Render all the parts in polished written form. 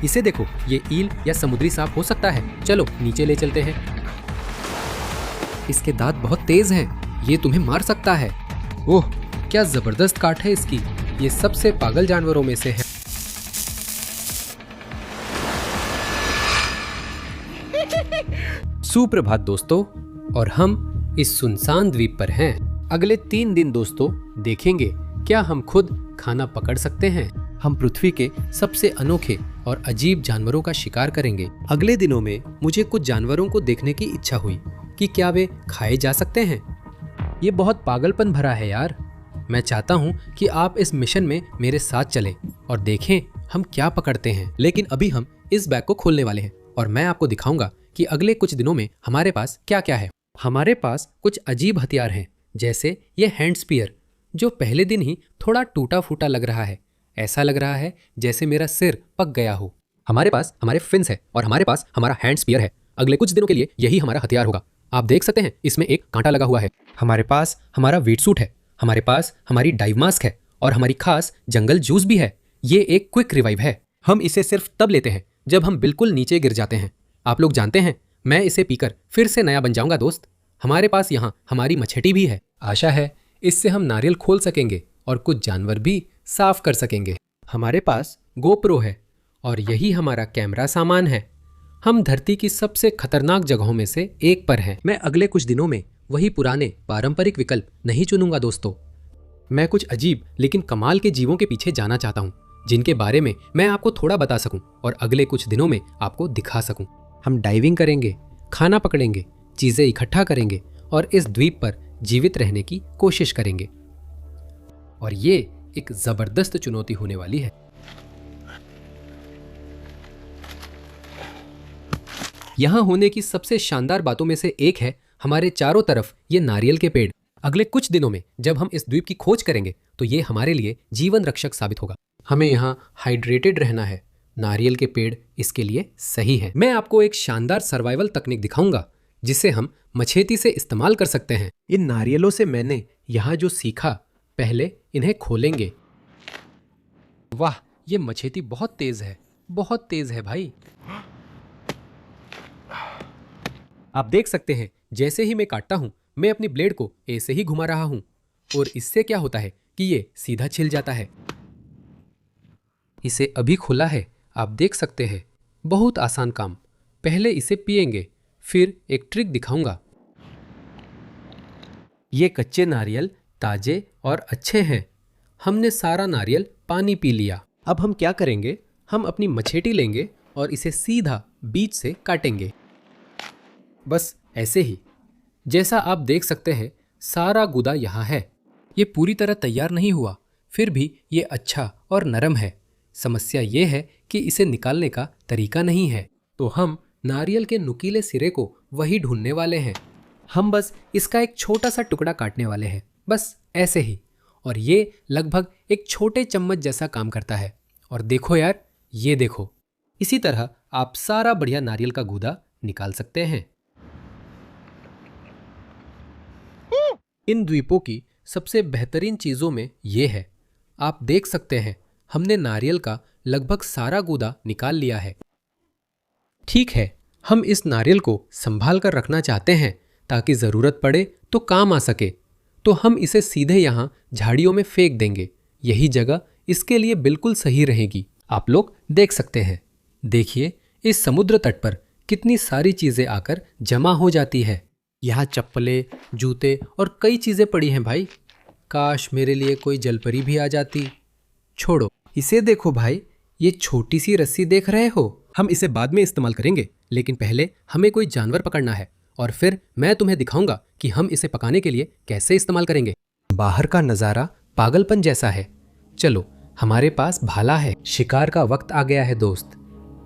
इसे देखो, ये ईल या समुद्री सांप हो सकता है। चलो नीचे ले चलते हैं। इसके दांत बहुत तेज हैं, ये तुम्हें मार सकता है। ओह, क्या जबरदस्त काट है इसकी। ये सबसे पागल जानवरों में से है। सुप्रभात दोस्तों, और हम इस सुनसान द्वीप पर हैं। अगले 3 दिन दोस्तों देखेंगे क्या हम खुद खाना पकड़ सकते हैं। हम पृथ्वी के सबसे अनोखे और अजीब जानवरों का शिकार करेंगे। अगले दिनों में मुझे कुछ जानवरों को देखने की इच्छा हुई कि क्या वे खाए जा सकते हैं। ये बहुत पागलपन भरा है यार। मैं चाहता हूँ कि आप इस मिशन में मेरे साथ चलें और देखें हम क्या पकड़ते हैं। लेकिन अभी हम इस बैग को खोलने वाले हैं और मैं आपको दिखाऊंगा कि अगले कुछ दिनों में हमारे पास क्या क्या है। हमारे पास कुछ अजीब हथियार हैं, जैसे ये हैंड स्पीयर, जो पहले दिन ही थोड़ा टूटा फूटा लग रहा है। ऐसा लग रहा है जैसे मेरा सिर पक गया हो। हमारे पास हमारे फिन्स है और हमारे पास हमारा हैंड स्पीयर है। अगले कुछ दिनों के लिए यही हमारा हथियार होगा। आप देख सकते हैं इसमें एक कांटा लगा हुआ है। हमारे पास हमारा वेट सूट है, हमारे पास हमारी डाइव मास्क है और हमारी खास जंगल जूस भी है। ये एक क्विक रिवाइव है। हम इसे सिर्फ तब लेते हैं जब हम बिल्कुल नीचे गिर जाते हैं। आप लोग जानते हैं, मैं इसे पीकर फिर से नया बन जाऊंगा दोस्त। हमारे पास यहाँ हमारी मछेटी भी है। आशा है इससे हम नारियल खोल सकेंगे और कुछ जानवर भी साफ कर सकेंगे। हमारे पास गोप्रो है और यही हमारा कैमरा सामान है। हम धरती की सबसे खतरनाक जगहों में से एक पर हैं। मैं अगले कुछ दिनों में वही पुराने पारंपरिक विकल्प नहीं चुनूंगा दोस्तों। मैं कुछ अजीब लेकिन कमाल के जीवों के पीछे जाना चाहता हूँ, जिनके बारे में मैं आपको थोड़ा बता सकूं और अगले कुछ दिनों में आपको दिखा सकूं। हम डाइविंग करेंगे, खाना पकड़ेंगे, चीजें इकट्ठा करेंगे और इस द्वीप पर जीवित रहने की कोशिश करेंगे। और ये एक जबरदस्त चुनौती होने वाली है। यहां होने की सबसे शानदार बातों में से एक है हमारे चारों तरफ ये नारियल के पेड़। अगले कुछ दिनों में जब हम इस द्वीप की खोज करेंगे तो ये हमारे लिए जीवन रक्षक साबित होगा। हमें यहाँ हाइड्रेटेड रहना है। नारियल के पेड़ इसके लिए सही है। मैं आपको एक शानदार सर्वाइवल तकनीक दिखाऊंगा जिसे हम मछेती से इस्तेमाल कर सकते हैं। इन नारियलों से मैंने यहाँ जो सीखा, पहले इन्हें खोलेंगे। वाह, ये मछेती बहुत तेज है भाई। आप देख सकते हैं जैसे ही मैं काटता हूं, मैं अपनी ब्लेड को ऐसे ही घुमा रहा हूं और इससे क्या होता है कि ये सीधा छिल जाता है। इसे अभी खुला है, आप देख सकते हैं। बहुत आसान काम। पहले इसे पिएंगे, फिर एक ट्रिक दिखाऊंगा। ये कच्चे नारियल ताजे और अच्छे हैं। हमने सारा नारियल पानी पी लिया। अब हम क्या करेंगे, हम अपनी मछेटी लेंगे और इसे सीधा बीच से काटेंगे। बस ऐसे ही। जैसा आप देख सकते हैं सारा गुदा यहाँ है। ये पूरी तरह तैयार नहीं हुआ, फिर भी ये अच्छा और नरम है। समस्या ये है कि इसे निकालने का तरीका नहीं है, तो हम नारियल के नुकीले सिरे को वही ढूंढने वाले हैं। हम बस इसका एक छोटा सा टुकड़ा काटने वाले हैं, बस ऐसे ही। और ये लगभग एक छोटे चम्मच जैसा काम करता है। और देखो यार, ये देखो। इसी तरह आप सारा बढ़िया नारियल का गूदा निकाल सकते हैं। इन द्वीपों की सबसे बेहतरीन चीजों में ये है, आप देख सकते हैं हमने नारियल का लगभग सारा गूदा निकाल लिया है। ठीक है, हम इस नारियल को संभाल कर रखना चाहते हैं ताकि जरूरत पड़े तो काम आ सके। तो हम इसे सीधे यहाँ झाड़ियों में फेंक देंगे। यही जगह इसके लिए बिल्कुल सही रहेगी। आप लोग देख सकते हैं। देखिए इस समुद्र तट पर कितनी सारी चीजें आकर जमा हो जाती है। यहाँ चप्पलें, जूते और कई चीजें पड़ी हैं भाई। काश मेरे लिए कोई जलपरी भी आ जाती। छोड़ो, इसे देखो भाई, ये छोटी सी रस्सी देख रहे हो। हम इसे बाद में इस्तेमाल करेंगे, लेकिन पहले हमें कोई जानवर पकड़ना है और फिर मैं तुम्हें दिखाऊंगा कि हम इसे पकाने के लिए कैसे इस्तेमाल करेंगे। बाहर का नज़ारा पागलपन जैसा है। चलो, हमारे पास भाला है। शिकार का वक्त आ गया है दोस्त।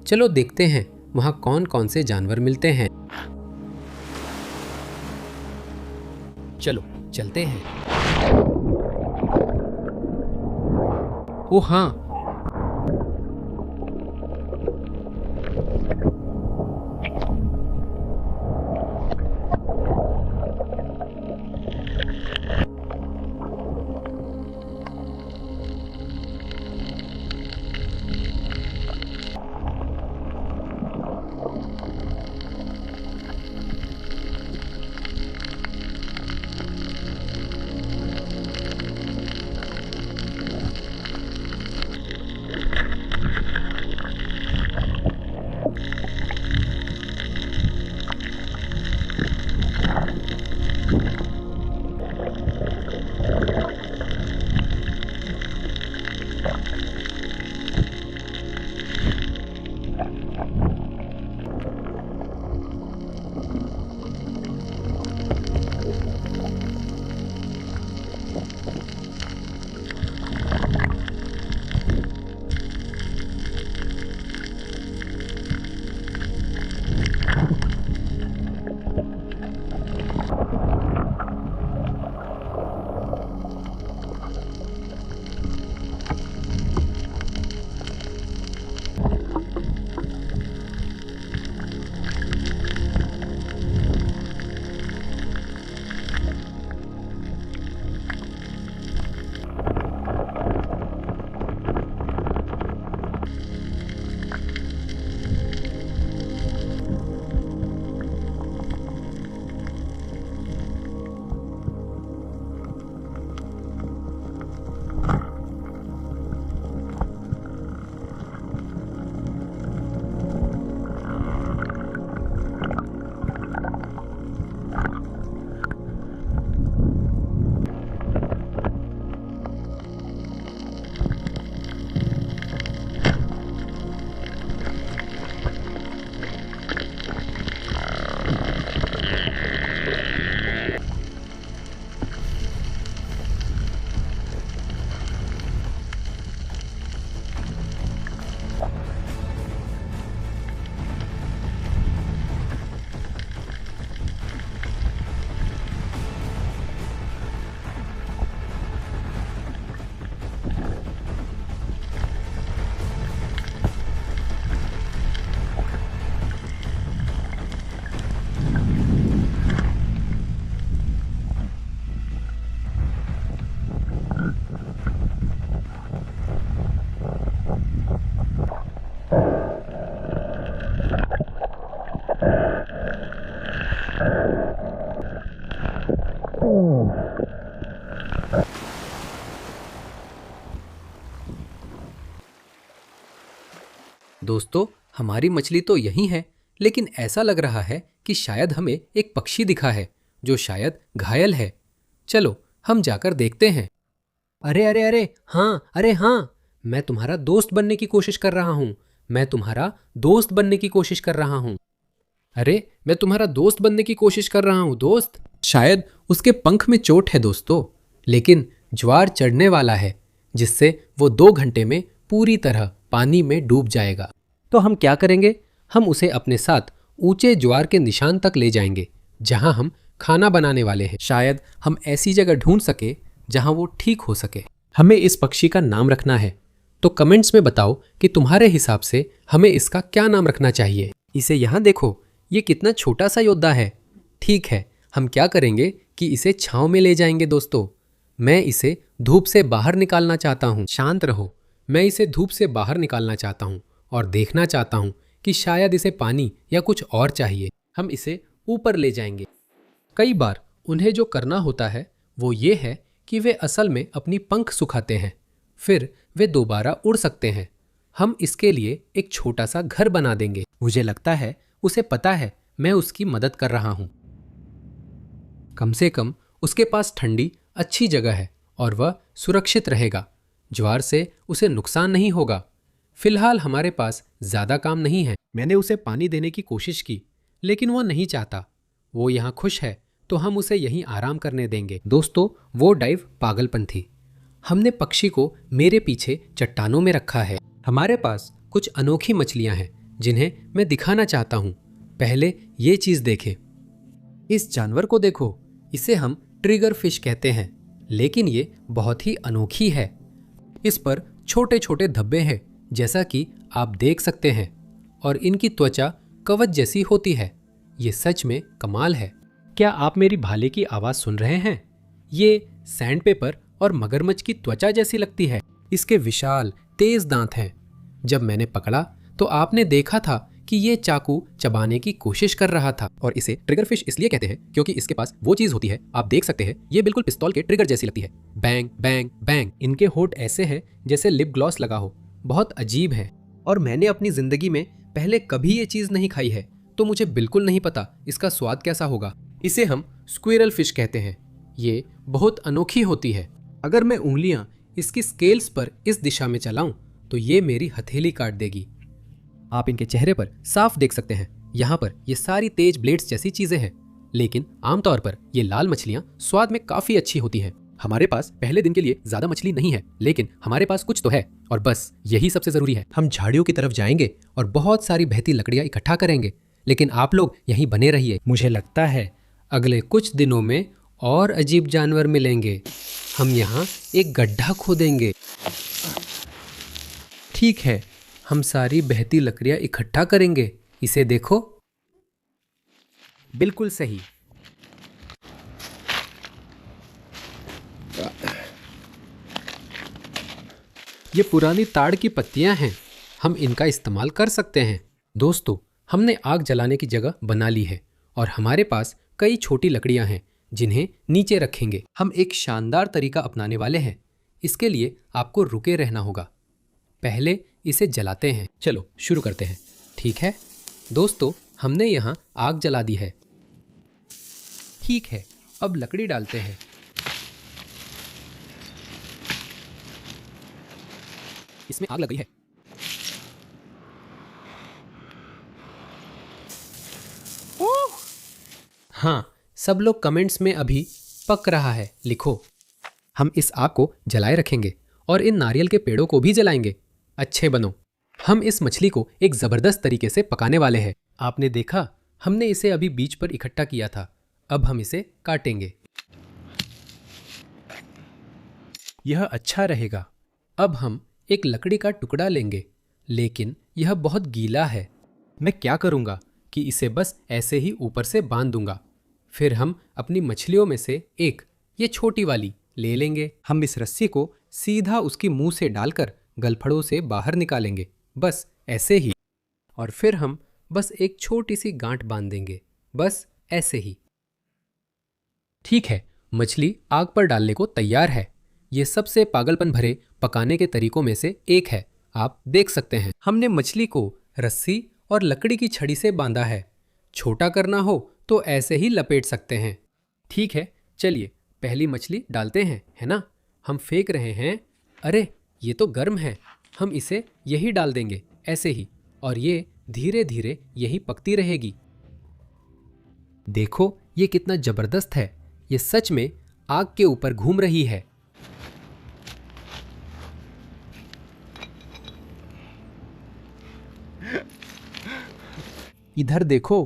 चलो देखते हैं वहाँ कौन कौन से जानवर मिलते हैं। चलो चलते हैं। ओ हाँ, दोस्तों, हमारी मछली तो यहीं है, लेकिन ऐसा लग रहा है कि शायद हमें एक पक्षी दिखा है जो शायद घायल है। चलो हम जाकर देखते हैं। अरे अरे अरे हाँ, मैं तुम्हारा दोस्त बनने की कोशिश कर रहा हूँ। मैं तुम्हारा दोस्त बनने की कोशिश कर रहा हूँ। अरे मैं तुम्हारा दोस्त बनने की कोशिश कर रहा हूँ दोस्त। शायद उसके पंख में चोट है दोस्तों, लेकिन ज्वार चढ़ने वाला है जिससे वो 2 घंटे में पूरी तरह पानी में डूब जाएगा। तो हम क्या करेंगे? हम उसे अपने साथ ऊंचे ज्वार के निशान तक ले जाएंगे जहां हम खाना बनाने वाले हैं। शायद हम ऐसी जगह ढूंढ सके जहां वो ठीक हो सके। हमें इस पक्षी का नाम रखना है, तो कमेंट्स में बताओ कि तुम्हारे हिसाब से हमें इसका क्या नाम रखना चाहिए। इसे यहाँ देखो, ये कितना छोटा सा योद्धा है। ठीक है, हम क्या करेंगे कि इसे छांव में ले जाएंगे दोस्तों। मैं इसे धूप से बाहर निकालना चाहता हूँ। शांत रहो, मैं इसे धूप से बाहर निकालना चाहता हूँ और देखना चाहता हूँ कि शायद इसे पानी या कुछ और चाहिए। हम इसे ऊपर ले जाएंगे। कई बार उन्हें जो करना होता है वो ये है कि वे असल में अपनी पंख सुखाते हैं, फिर वे दोबारा उड़ सकते हैं। हम इसके लिए एक छोटा सा घर बना देंगे। मुझे लगता है उसे पता है मैं उसकी मदद कर रहा हूँ। कम से कम उसके पास ठंडी अच्छी जगह है और वह सुरक्षित रहेगा। ज्वार से उसे नुकसान नहीं होगा। फिलहाल हमारे पास ज्यादा काम नहीं है। मैंने उसे पानी देने की कोशिश की, लेकिन वो नहीं चाहता। वो यहाँ खुश है, तो हम उसे यहीं आराम करने देंगे। दोस्तों, वो डाइव पागलपन थी। हमने पक्षी को मेरे पीछे चट्टानों में रखा है। हमारे पास कुछ अनोखी मछलियां हैं जिन्हें मैं दिखाना चाहता हूँ। पहले ये चीज देखें। इस जानवर को देखो, इसे हम ट्रिगर फिश कहते हैं, लेकिन ये बहुत ही अनोखी है। इस पर छोटे छोटे धब्बे हैं जैसा कि आप देख सकते हैं, और इनकी त्वचा कवच जैसी होती है। ये सच में कमाल है। क्या आप मेरी भाले की आवाज सुन रहे हैं? ये सैंडपेपर और मगरमच्छ की त्वचा जैसी लगती है। इसके विशाल तेज दांत हैं। जब मैंने पकड़ा तो आपने देखा था कि ये चाकू चबाने की कोशिश कर रहा था। और इसे ट्रिगर फिश इसलिए कहते हैं क्योंकि इसके पास वो चीज होती है, आप देख सकते हैं, ये बिल्कुल पिस्तौल के ट्रिगर जैसी लगती है। Bang bang bang. इनके होंठ ऐसे हैं जैसे लिप ग्लॉस लगा हो। बहुत अजीब है, और मैंने अपनी जिंदगी में पहले कभी ये चीज नहीं खाई है, तो मुझे बिल्कुल नहीं पता इसका स्वाद कैसा होगा। इसे हम स्क्विरल फिश कहते हैं। ये बहुत अनोखी होती है। अगर मैं उंगलियां इसकी स्केल्स पर इस दिशा में चलाऊं तो ये मेरी हथेली काट देगी। आप इनके चेहरे पर साफ देख सकते हैं, यहाँ पर ये सारी तेज ब्लेड्स जैसी चीजें हैं। लेकिन आमतौर पर ये लाल मछलियां स्वाद में काफी अच्छी होती हैं। हमारे पास पहले दिन के लिए ज्यादा मछली नहीं है, लेकिन हमारे पास कुछ तो है, और बस यही सबसे जरूरी है। हम झाड़ियों की तरफ जाएंगे और बहुत सारी बहती लकड़ियां इकट्ठा करेंगे, लेकिन आप लोग यहीं बने रहिए। मुझे लगता है अगले कुछ दिनों में और अजीब जानवर मिलेंगे। हम यहाँ एक गड्ढा खोदेंगे। ठीक है, हम सारी बहती लकड़ियाँ इकट्ठा करेंगे। इसे देखो। बिल्कुल सही। ये पुरानी ताड़ की पत्तियां हैं। हम इनका इस्तेमाल कर सकते हैं। दोस्तों, हमने आग जलाने की जगह बना ली है और हमारे पास कई छोटी लकड़ियां हैं जिन्हें नीचे रखेंगे। हम एक शानदार तरीका अपनाने वाले हैं। इसके लिए आपको रुके रहना होगा। पहले इसे जलाते हैं। चलो शुरू करते हैं। ठीक है दोस्तों, हमने यहाँ आग जला दी है। ठीक है, अब लकड़ी डालते हैं। इसमें आग लग गई है। हाँ, सब लोग कमेंट्स में अभी पक रहा है लिखो। हम इस आग को जलाए रखेंगे और इन नारियल के पेड़ों को भी जलाएंगे। अच्छे बनो। हम इस मछली को एक जबरदस्त तरीके से पकाने वाले हैं। आपने देखा, हमने इसे अभी बीच पर इकट्ठा किया था। अब हम इसे काटेंगे। यह अच्छा रहेगा। अब हम एक लकड़ी का टुकड़ा लेंगे, लेकिन यह बहुत गीला है। मैं क्या करूँगा कि इसे बस ऐसे ही ऊपर से बांध दूंगा। फिर हम अपनी मछलियों में से एक, ये छोटी वाली, ले लेंगे। हम इस रस्सी को सीधा उसकी मुंह से डालकर गलफड़ों से बाहर निकालेंगे, बस ऐसे ही। और फिर हम बस एक छोटी सी गांठ बांध देंगे, बस ऐसे ही। ठीक है, मछली आग पर डालने को तैयार है। ये सबसे पागलपन भरे पकाने के तरीकों में से एक है। आप देख सकते हैं, हमने मछली को रस्सी और लकड़ी की छड़ी से बांधा है। छोटा करना हो तो ऐसे ही लपेट सकते हैं। ठीक है, चलिए पहली मछली डालते हैं, है ना? हम फेंक रहे हैं। अरे ये तो गर्म है। हम इसे यही डाल देंगे, ऐसे ही, और ये धीरे धीरे यही पकती रहेगी। देखो ये कितना जबरदस्त है। ये सच में आग के ऊपर घूम रही है। इधर देखो,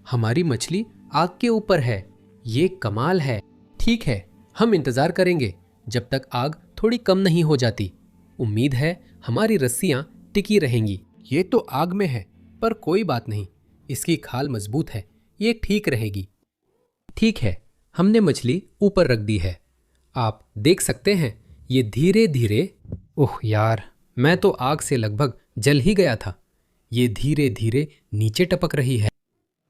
हमारी मछली आग के ऊपर है। ये कमाल है। ठीक है, हम इंतजार करेंगे जब तक आग थोड़ी कम नहीं हो जाती। उम्मीद है हमारी रस्सियां टिकी रहेंगी। ये तो आग में है, पर कोई बात नहीं, इसकी खाल मजबूत है, ये ठीक रहेगी। ठीक है, हमने मछली ऊपर रख दी है। आप देख सकते हैं ये धीरे धीरे, ओह यार, मैं तो आग से लगभग जल ही गया था। ये धीरे धीरे नीचे टपक रही है।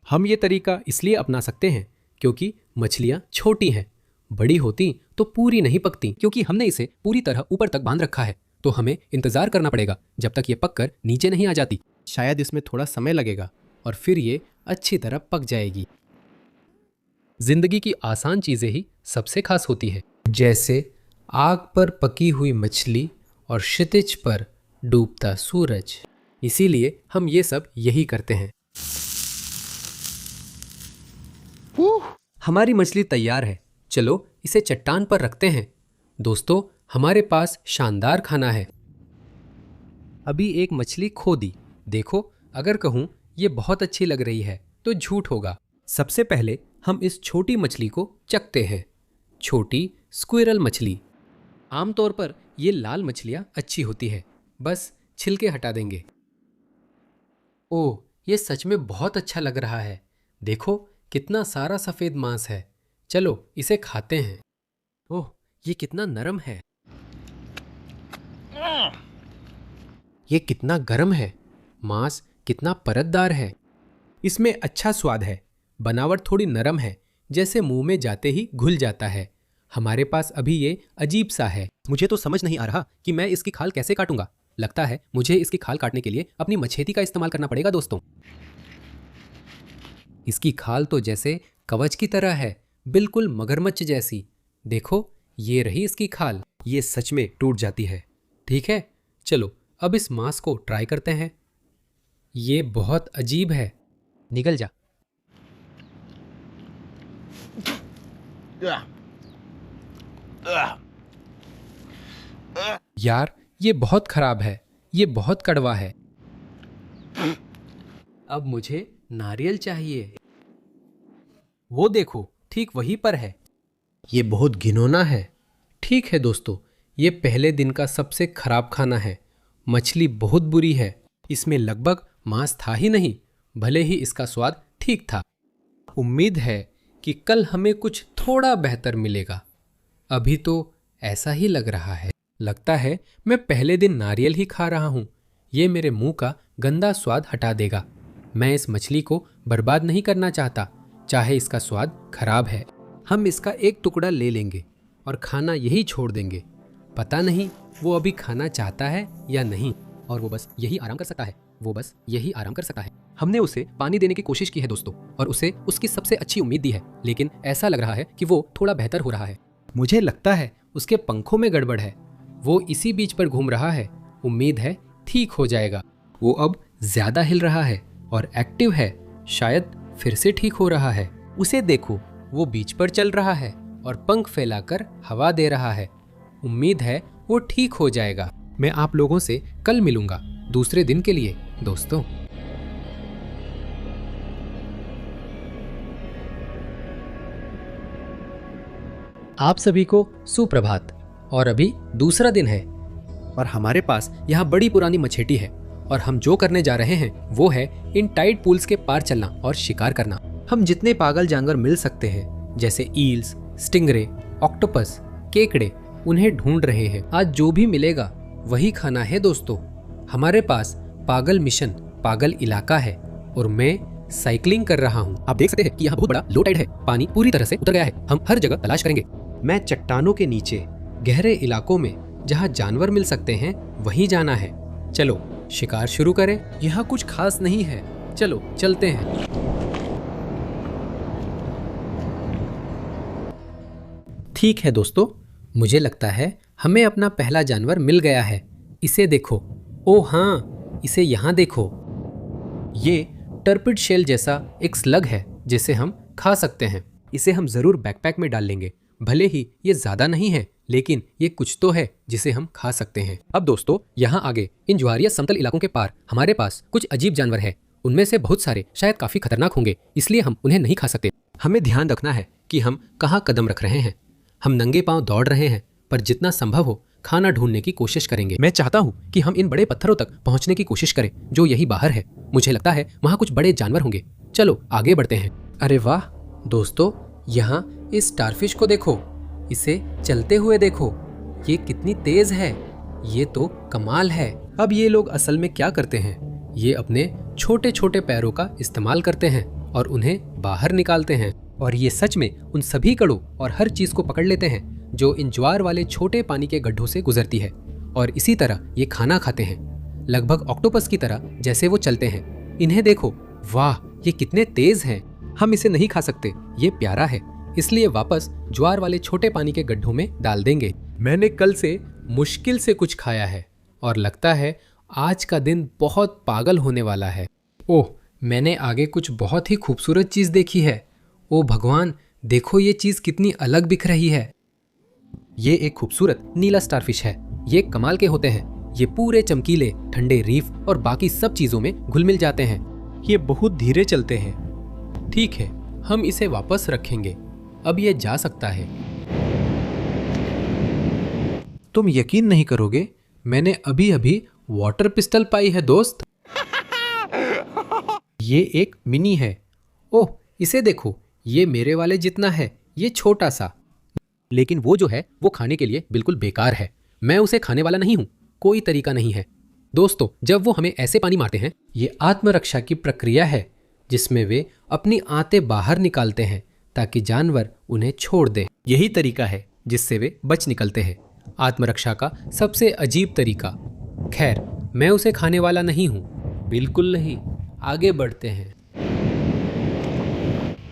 हम ये तरीका इसलिए अपना सकते हैं क्योंकि मछलियां छोटी हैं। बड़ी होती तो पूरी नहीं पकती। क्योंकि हमने इसे पूरी तरह ऊपर तक बांध रखा है, तो हमें इंतजार करना पड़ेगा जब तक ये पककर नीचे नहीं आ जाती। शायद इसमें थोड़ा समय लगेगा और फिर ये अच्छी तरह पक जाएगी। जिंदगी की आसान चीजें ही सबसे खास होती है, जैसे आग पर पकी हुई मछली और क्षितिज पर डूबता सूरज। इसीलिए हम ये सब यही करते हैं। हमारी मछली तैयार है। चलो इसे चट्टान पर रखते हैं। दोस्तों, हमारे पास शानदार खाना है। अभी एक मछली खो दी। देखो, अगर कहूं ये बहुत अच्छी लग रही है तो झूठ होगा। सबसे पहले हम इस छोटी मछली को चखते हैं। छोटी स्क्विरल मछली। आमतौर पर ये लाल मछलियां अच्छी होती है, बस छिलके हटा देंगे। ओह, ये सच में बहुत अच्छा लग रहा है। देखो कितना सारा सफेद मांस है। चलो इसे खाते हैं। ओह, ये कितना नरम है। ये कितना गर्म है। मांस कितना परतदार है। इसमें अच्छा स्वाद है। बनावट थोड़ी नरम है, जैसे मुंह में जाते ही घुल जाता है। हमारे पास अभी ये अजीब सा है। मुझे तो समझ नहीं आ रहा कि मैं इसकी खाल कैसे काटूंगा। लगता है मुझे इसकी खाल काटने के लिए अपनी मछेती का इस्तेमाल करना पड़ेगा। दोस्तों, इसकी खाल तो जैसे कवच की तरह है, बिल्कुल मगरमच्छ जैसी। देखो, ये रही इसकी खाल। ये सच में टूट जाती है। ठीक है, चलो अब इस मांस को ट्राई करते हैं। ये बहुत अजीब है। निकल जा। यार, ये बहुत खराब है। ये बहुत कड़वा है। अब मुझे नारियल चाहिए। वो देखो, ठीक वहीं पर है। ये बहुत घिनौना है। ठीक है दोस्तों, ये पहले दिन का सबसे खराब खाना है। मछली बहुत बुरी है। इसमें लगभग मांस था ही नहीं, भले ही इसका स्वाद ठीक था। उम्मीद है कि कल हमें कुछ थोड़ा बेहतर मिलेगा। अभी तो ऐसा ही लग रहा है। लगता है मैं पहले दिन नारियल ही खा रहा हूँ। ये मेरे मुंह का गंदा स्वाद हटा देगा। मैं इस मछली को बर्बाद नहीं करना चाहता, चाहे इसका स्वाद खराब है। हम इसका एक टुकड़ा ले लेंगे और खाना यही छोड़ देंगे। पता नहीं वो अभी खाना चाहता है या नहीं, और वो बस यही आराम कर सकता है। वो बस यही आराम कर सकता है। हमने उसे पानी देने की कोशिश की है दोस्तों, और उसे उसकी सबसे अच्छी उम्मीद दी है, लेकिन ऐसा लग रहा है कि वो थोड़ा बेहतर हो रहा है। मुझे लगता है उसके पंखों में गड़बड़ है। वो इसी बीच पर घूम रहा है। उम्मीद है ठीक हो जाएगा। वो अब ज्यादा हिल रहा है और एक्टिव है। शायद फिर से ठीक हो रहा है। उसे देखो, वो बीच पर चल रहा है और पंख फैलाकर हवा दे रहा है। उम्मीद है वो ठीक हो जाएगा। मैं आप लोगों से कल मिलूंगा दूसरे दिन के लिए दोस्तों। आप सभी को सुप्रभात। और अभी दूसरा दिन है और हमारे पास यहाँ बड़ी पुरानी मछेटी है, और हम जो करने जा रहे हैं वो है इन टाइड पूल्स के पार चलना और शिकार करना। हम जितने पागल जानवर मिल सकते हैं, जैसे ईल्स, स्टिंगरे, ऑक्टोपस, केकड़े, उन्हें ढूंढ रहे हैं। आज जो भी मिलेगा वही खाना है दोस्तों। हमारे पास पागल मिशन, पागल इलाका है, और मैं साइकिलिंग कर रहा हूँ। आप देख सकते हैं कि यहाँ बहुत बड़ा लो टाइड है। पानी पूरी तरह से उतर गया है। हम हर जगह तलाश करेंगे। मैं चट्टानों के नीचे गहरे इलाकों में जहाँ जानवर मिल सकते हैं वहीं जाना है। चलो शिकार शुरू करें। यहाँ कुछ खास नहीं है, चलो चलते हैं। ठीक है दोस्तों, मुझे लगता है हमें अपना पहला जानवर मिल गया है। इसे देखो। ओ हाँ, इसे यहाँ देखो। ये टर्पिड शेल जैसा एक स्लग है जिसे हम खा सकते हैं। इसे हम जरूर बैकपैक में डाल लेंगे। भले ही ये ज्यादा नहीं है, लेकिन ये कुछ तो है जिसे हम खा सकते हैं। अब दोस्तों, यहाँ आगे इन ज्वारीय समतल इलाकों के पार हमारे पास कुछ अजीब जानवर है। उनमें से बहुत सारे शायद काफी खतरनाक होंगे, इसलिए हम उन्हें नहीं खा सकते। हमें ध्यान रखना है कि हम कहाँ कदम रख रहे हैं। हम नंगे पांव दौड़ रहे हैं, पर जितना संभव हो खाना ढूंढने की कोशिश करेंगे। मैं चाहता हूँ कि हम इन बड़े पत्थरों तक पहुँचने की कोशिश करें जो यही बाहर है। मुझे लगता है वहाँ कुछ बड़े जानवर होंगे। चलो आगे बढ़ते हैं। अरे वाह दोस्तों, यहाँ इस स्टारफिश को देखो। इसे चलते हुए देखो, ये कितनी तेज है। ये तो कमाल है। अब ये लोग असल में क्या करते हैं? ये अपने छोटे छोटे पैरों का इस्तेमाल करते हैं और उन्हें बाहर निकालते हैं, और ये सच में उन सभी कड़ों और हर चीज को पकड़ लेते हैं जो इन ज्वार वाले छोटे पानी के गड्ढों से गुजरती है, और इसी तरह ये खाना खाते हैं, लगभग ऑक्टोपस की तरह जैसे वो चलते हैं। इन्हें देखो, वाह ये कितने तेज हैं। हम इसे नहीं खा सकते, ये प्यारा है, इसलिए वापस ज्वार वाले छोटे पानी के गड्ढों में डाल देंगे। मैंने कल से मुश्किल से कुछ खाया है और लगता है आज का दिन बहुत पागल होने वाला है। ओह, मैंने आगे कुछ बहुत ही खूबसूरत चीज देखी है। ओ भगवान, देखो ये चीज कितनी अलग दिख रही है। ये एक खूबसूरत नीला स्टारफिश है। ये कमाल के होते हैं। ये पूरे चमकीले, ठंडे रीफ और बाकी सब चीजों में घुल मिल जाते हैं। ये बहुत धीरे चलते हैं। ठीक है, हम इसे वापस रखेंगे। अब ये जा सकता है। तुम यकीन नहीं करोगे, मैंने अभी अभी वाटर पिस्टल पाई है दोस्त। ये एक मिनी है। ओह, इसे देखो, ये मेरे वाले जितना है। ये छोटा सा, लेकिन वो जो है वो खाने के लिए बिल्कुल बेकार है। मैं उसे खाने वाला नहीं हूँ। कोई तरीका नहीं है। दोस्तों, जब वो हमें ऐसे पानी मारते हैं, ये आत्मरक्षा की प्रक्रिया है जिसमें वे अपनी आंतें बाहर निकालते हैं ताकि जानवर उन्हें छोड़ दे। यही तरीका है जिससे वे बच निकलते हैं। आत्मरक्षा का सबसे अजीब तरीका। खैर, मैं उसे खाने वाला नहीं हूँ, बिल्कुल नहीं। आगे बढ़ते हैं।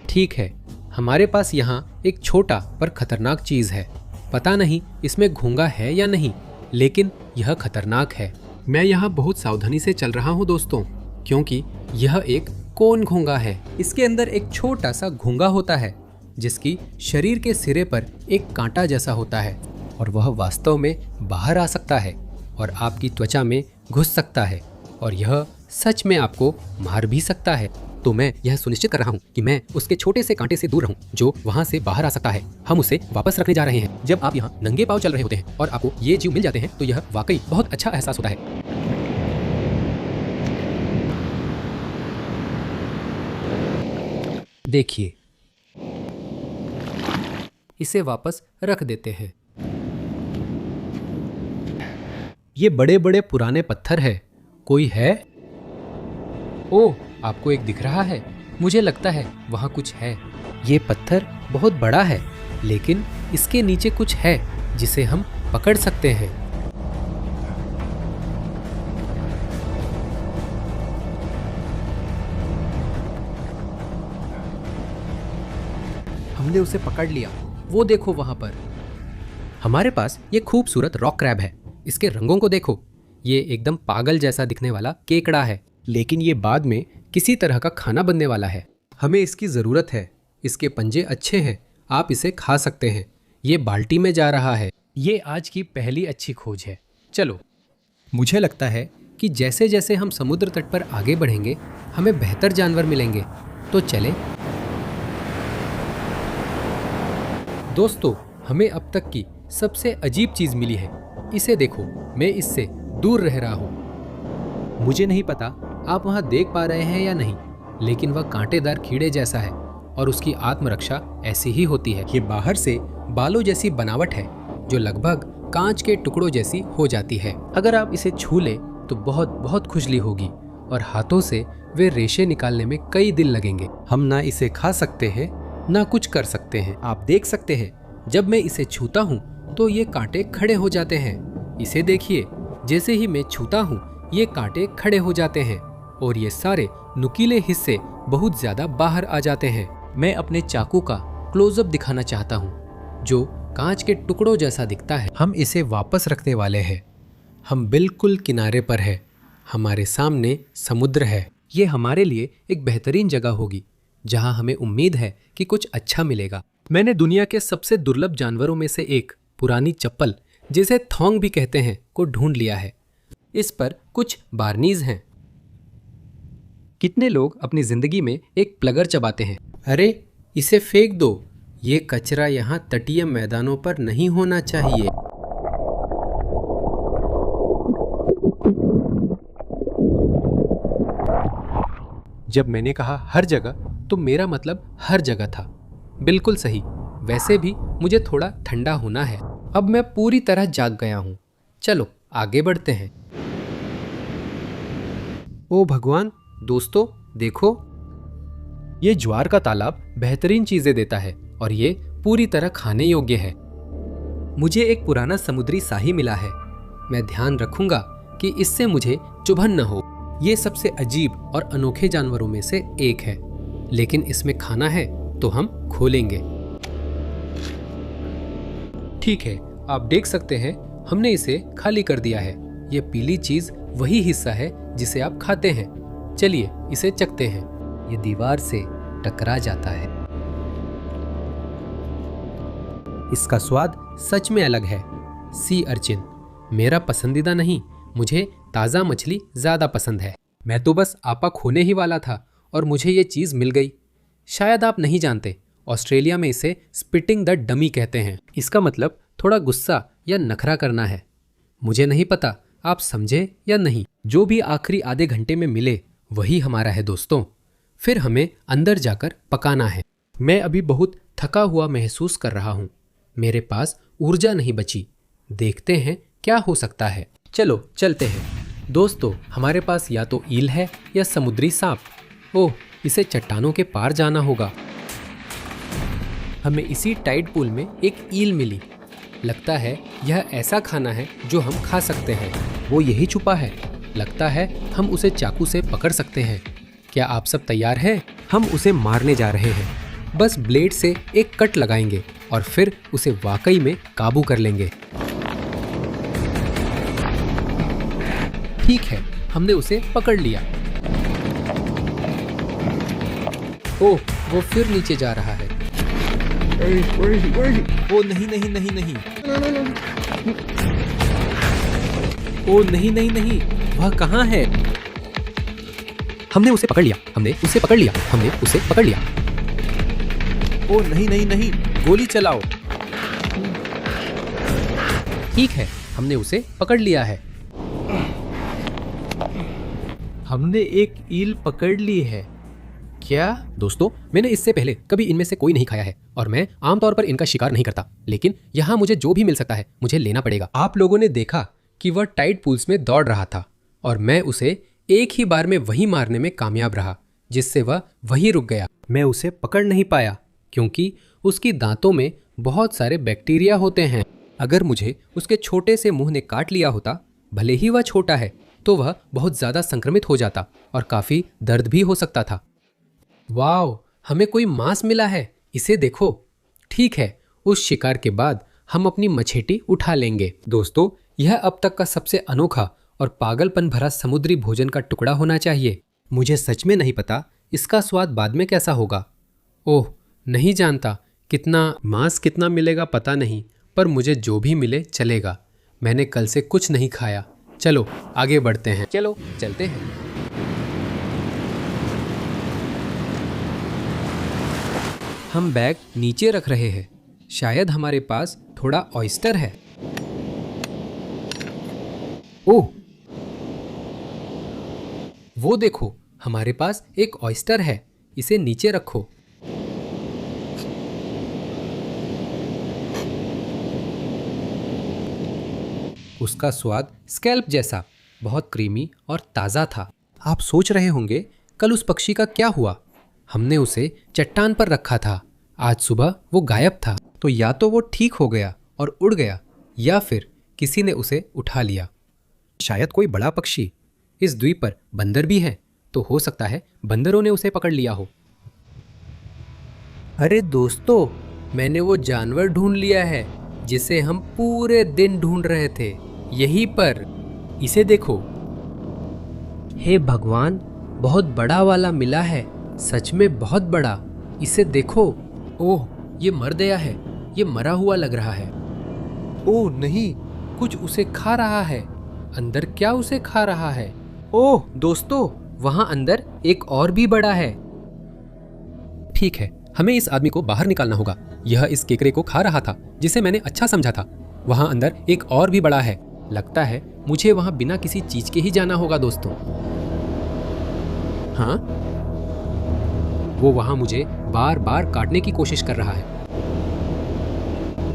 ठीक है, हमारे पास यहाँ एक छोटा पर खतरनाक चीज है। पता नहीं इसमें घोंगा है या नहीं, लेकिन यह खतरनाक है। मैं यहाँ बहुत सावधानी से चल रहा हूँ दोस्तों, क्योंकि यह एक कोन घोंगा है। इसके अंदर एक छोटा सा घोंगा होता है जिसकी शरीर के सिरे पर एक कांटा जैसा होता है, और वह वास्तव में बाहर आ सकता है और आपकी त्वचा में घुस सकता है, और यह सच में आपको मार भी सकता है। तो मैं यह सुनिश्चित कर रहा हूँ कि मैं उसके छोटे से कांटे से दूर रहूँ जो वहाँ से बाहर आ सकता है। हम उसे वापस रखने जा रहे हैं। जब आप यहाँ नंगे पाँव चल रहे होते हैं और आपको ये जीव मिल जाते हैं तो यह वाकई बहुत अच्छा एहसास होता है। देखिए, इसे वापस रख देते हैं। ये बड़े बड़े पुराने पत्थर है। कोई है? ओह, आपको एक दिख रहा है? मुझे लगता है वहाँ कुछ है। ये पत्थर बहुत बड़ा है, लेकिन इसके नीचे कुछ है जिसे हम पकड़ सकते हैं। हमने उसे पकड़ लिया। वो देखो वहां पर। हमारे पास ये खूबसूरत रॉक क्रैब है। इसके रंगों को देखो। ये एकदम पागल जैसा दिखने वाला केकड़ा है, लेकिन ये बाद में किसी तरह का खाना बनने वाला है। हमें इसकी ज़रूरत है। इसके पंजे अच्छे हैं, आप इसे खा सकते हैं। ये बाल्टी में जा रहा है। ये आज की पहली अच्छी खोज है। चलो, मुझे लगता है कि जैसे जैसे हम समुद्र तट पर आगे बढ़ेंगे हमें बेहतर जानवर मिलेंगे। तो चले। दोस्तों, हमें अब तक की सबसे अजीब चीज़ मिली है। इसे देखो, मैं इससे दूर रह रहा हूँ। मुझे नहीं पता आप वहाँ देख पा रहे हैं या नहीं, लेकिन वह कांटेदार कीड़े जैसा है और उसकी आत्मरक्षा ऐसी ही होती है। ये बाहर से बालों जैसी बनावट है जो लगभग कांच के टुकड़ों जैसी हो जाती है। अगर आप इसे छू ले तो बहुत बहुत खुजली होगी और हाथों से वे रेशे निकालने में कई दिन लगेंगे। हम ना इसे खा सकते हैं ना कुछ कर सकते हैं। आप देख सकते हैं, जब मैं इसे छूता हूँ तो ये कांटे खड़े हो जाते हैं। इसे देखिए, जैसे ही मैं छूता हूँ ये कांटे खड़े हो जाते हैं और ये सारे नुकीले हिस्से बहुत ज्यादा बाहर आ जाते हैं। मैं अपने चाकू का क्लोजअप दिखाना चाहता हूँ जो कांच के टुकड़ों जैसा दिखता है। हम इसे वापस रखने वाले हैं। हम बिल्कुल किनारे पर है। हमारे सामने समुद्र है। ये हमारे लिए एक बेहतरीन जगह होगी जहां हमें उम्मीद है कि कुछ अच्छा मिलेगा। मैंने दुनिया के सबसे दुर्लभ जानवरों में से एक पुरानी चप्पल, जिसे थोंग भी कहते हैं, को ढूंढ लिया है। इस पर कुछ बार्नीज हैं। कितने लोग अपनी जिंदगी में एक प्लगर चबाते हैं? अरे, इसे फेंक दो। ये कचरा यहाँ तटीय मैदानों पर नहीं होना चाहिए। जब मैंने कहा हर जगह, तो मेरा मतलब हर जगह था। बिल्कुल सही। वैसे भी मुझे थोड़ा ठंडा होना है। अब मैं पूरी तरह जाग गया हूँ। चलो आगे बढ़ते हैं। ओ भगवान, दोस्तों देखो, ये ज्वार का तालाब बेहतरीन चीजें देता है और ये पूरी तरह खाने योग्य है। मुझे एक पुराना समुद्री साही मिला है। मैं ध्यान रखूंगा कि इससे मुझे चुभन न हो। ये सबसे अजीब और अनोखे जानवरों में से एक है, लेकिन इसमें खाना है तो हम खोलेंगे। ठीक है, आप देख सकते हैं हमने इसे खाली कर दिया है। ये पीली चीज वही हिस्सा है जिसे आप खाते हैं। चलिए इसे चखते हैं। ये दीवार से टकरा जाता है। इसका स्वाद सच में अलग है। सी अर्चिन मेरा पसंदीदा नहीं। मुझे ताज़ा मछली ज़्यादा पसंद है। मैं तो बस आपा खोने ही वाला था और मुझे ये चीज़ मिल गई। शायद आप नहीं जानते, ऑस्ट्रेलिया में इसे स्पिटिंग द डमी कहते हैं। इसका मतलब थोड़ा गुस्सा या नखरा करना है। मुझे नहीं पता आप समझे या नहीं। जो भी आखिरी आधे घंटे में मिले वही हमारा है दोस्तों। फिर हमें अंदर जाकर पकाना है। मैं अभी बहुत थका हुआ महसूस कर रहा हूँ। मेरे पास ऊर्जा नहीं बची। देखते हैं क्या हो सकता है। चलो चलते हैं। दोस्तों, हमारे पास या तो ईल है या समुद्री सांप। ओह, इसे चट्टानों के पार जाना होगा। हमें इसी टाइड पूल में एक ईल मिली। लगता है यह ऐसा खाना है जो हम खा सकते हैं। वो यही छुपा है। लगता है हम उसे चाकू से पकड़ सकते हैं। क्या आप सब तैयार हैं? हम उसे मारने जा रहे हैं। बस ब्लेड से एक कट लगाएंगे और फिर उसे वाकई में काबू कर लेंगे। ठीक है, हमने उसे पकड़ लिया। ओह, वो फिर नीचे जा रहा है। ओ नहीं नहीं नहीं नहीं। ओ नहीं नहीं नहीं, वह कहाँ है? हमने उसे पकड़ लिया, हमने उसे पकड़ लिया, हमने उसे पकड़ लिया। ओ नहीं नहीं नहीं, गोली चलाओ। ठीक है, हमने उसे पकड़ लिया है। हमने एक ईल पकड़ ली है। क्या? दोस्तों, मैंने इससे पहले कभी इनमें से कोई नहीं खाया है और मैं आमतौर पर इनका शिकार नहीं करता, लेकिन यहाँ मुझे जो भी मिल सकता है मुझे लेना पड़ेगा। आप लोगों ने देखा कि वह टाइड पूल्स में दौड़ रहा था और मैं उसे एक ही बार में वहीं मारने में कामयाब रहा, जिससे वह वहीं रुक गया। मैं उसे पकड़ नहीं पाया क्योंकि उसकी दांतों में बहुत सारे बैक्टीरिया होते हैं। अगर मुझे उसके छोटे से मुंह ने काट लिया होता, भले ही वह छोटा है, तो वह बहुत ज़्यादा संक्रमित हो जाता और काफ़ी दर्द भी हो सकता था। वाओ, हमें कोई मांस मिला है, इसे देखो। ठीक है, उस शिकार के बाद हम अपनी मछेटी उठा लेंगे। दोस्तों, यह अब तक का सबसे अनोखा और पागलपन भरा समुद्री भोजन का टुकड़ा होना चाहिए। मुझे सच में नहीं पता इसका स्वाद बाद में कैसा होगा। ओह, नहीं जानता कितना मिलेगा पता नहीं, पर मुझे जो भी मिले चलेगा। मैंने कल से कुछ नहीं खाया। चलो आगे बढ़ते हैं। चलो चलते हैं। हम बैग नीचे रख रहे हैं। शायद हमारे पास थोड़ा ऑयस्टर है। ओह, वो देखो, हमारे पास एक ऑयस्टर है। इसे नीचे रखो। उसका स्वाद स्कैल्प जैसा बहुत क्रीमी और ताज़ा था। आप सोच रहे होंगे कल उस पक्षी का क्या हुआ? हमने उसे चट्टान पर रखा था। आज सुबह वो गायब था। तो या तो वो ठीक हो गया और उड़ गया, या फिर किसी ने उसे उठा लिया। शायद कोई बड़ा पक्षी। इस द्वीप पर बंदर भी है, तो हो सकता है बंदरों ने उसे पकड़ लिया हो। अरे दोस्तों, मैंने वो जानवर ढूंढ लिया है जिसे हम पूरे दिन ढूंढ रहे थे। यहीं पर, इसे देखो। हे भगवान, बहुत बड़ा वाला मिला है, सच में बहुत बड़ा। इसे देखो। ओह, ये मर गया है। ये मरा हुआ लग रहा है। ओह नहीं, कुछ उसे खा रहा है। अंदर क्या उसे खा रहा है? ओह दोस्तों, वहां अंदर एक और भी बड़ा है। ठीक है, हमें इस आदमी को बाहर निकालना होगा। यह इस केकड़े को खा रहा था जिसे मैंने अच्छा समझा था। वहां अंदर एक और भी बड़ा है। लगता है मुझे वहां बिना किसी चीज के ही जाना होगा दोस्तों। हाँ, वो वहां मुझे बार बार काटने की कोशिश कर रहा है।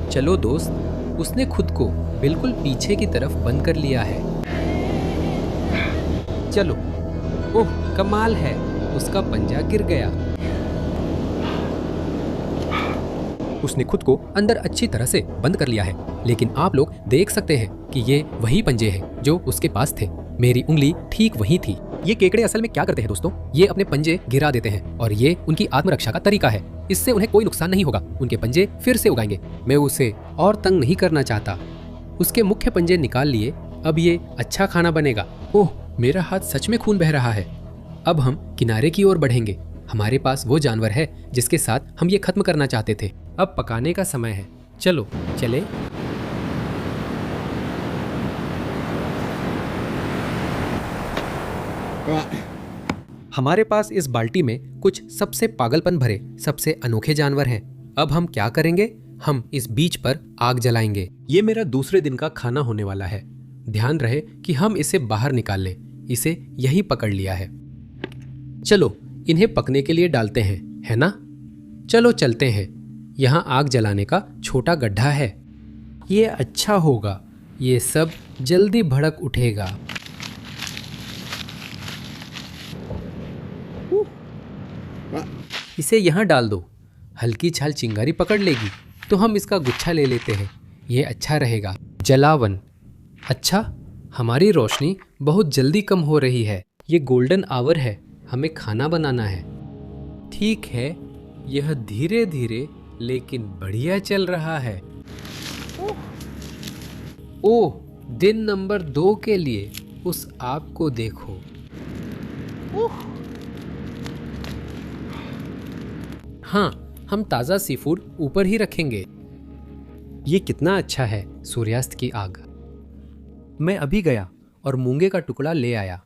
चलो दोस्त, उसने खुद को बिल्कुल पीछे की तरफ बंद कर लिया है। चलो। ओह, कमाल है, उसका पंजा गिर गया। उसने खुद को अंदर अच्छी तरह से बंद कर लिया है, लेकिन आप लोग देख सकते हैं कि ये वही पंजे हैं जो उसके पास थे। मेरी उंगली ठीक वही थी। ये केकड़े असल में क्या करते हैं दोस्तों? ये अपने पंजे गिरा देते हैं और ये उनकी आत्मरक्षा का तरीका है। इससे उन्हें कोई नुकसान नहीं होगा। उनके पंजे फिर से उगाएंगे। मैं उसे और तंग नहीं करना चाहता। उसके मुख्य पंजे निकाल लिए। अब ये अच्छा खाना बनेगा। ओह, मेरा हाथ सच में खून बह रहा है। अब हम किनारे की ओर बढ़ेंगे। हमारे पास वो जानवर है जिसके साथ हम ये खत्म करना चाहते थे। अब पकाने का समय है। चलो चले। हमारे पास इस बाल्टी में कुछ सबसे पागलपन भरे, सबसे अनोखे जानवर हैं। अब हम क्या करेंगे? हम इस बीच पर आग जलाएंगे। ये मेरा दूसरे दिन का खाना होने वाला है। ध्यान रहे कि हम इसे बाहर निकाल लें। इसे यहीं पकड़ लिया है। चलो इन्हें पकने के लिए डालते हैं, है ना? चलो चलते हैं। यहाँ आग जलाने का छोटा गड्ढा है। ये अच्छा होगा। ये सब जल्दी भड़क उठेगा। इसे यहाँ डाल दो। हल्की छाल चिंगारी पकड़ लेगी तो हम इसका गुच्छा ले लेते हैं। ये अच्छा रहेगा। जलावन। अच्छा, हमारी रोशनी बहुत जल्दी कम हो रही है। ये गोल्डन आवर है। हमें खाना बनाना है। ठीक है, यह धीरे धीरे लेकिन बढ़िया चल रहा है। ओह, दिन नंबर 2 के लिए उस आग को देखो। हाँ, हम ताज़ा सीफूड ऊपर ही रखेंगे। ये कितना अच्छा है, सूर्यास्त की आग। मैं अभी गया और मूंगे का टुकड़ा ले आया।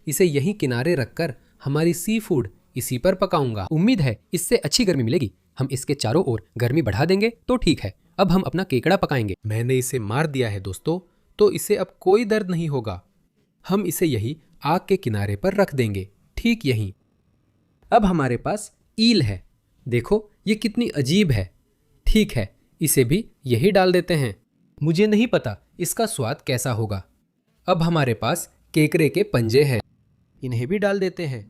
इसे यहीं किनारे रखकर हमारी सी फूड इसी पर पकाऊंगा। उम्मीद है इससे अच्छी गर्मी मिलेगी। हम इसके चारों ओर गर्मी बढ़ा देंगे तो ठीक है। अब हम अपना केकड़ा पकाएंगे। मैंने इसे मार दिया है दोस्तों, तो इसे अब कोई दर्द नहीं होगा। हम इसे यही आग के किनारे पर रख देंगे, ठीक यहीं। अब हमारे पास ईल है। देखो ये कितनी अजीब है। ठीक है, इसे भी यही डाल देते हैं। मुझे नहीं पता इसका स्वाद कैसा होगा। अब हमारे पास केकड़े के पंजे हैं, इन्हें भी डाल देते हैं।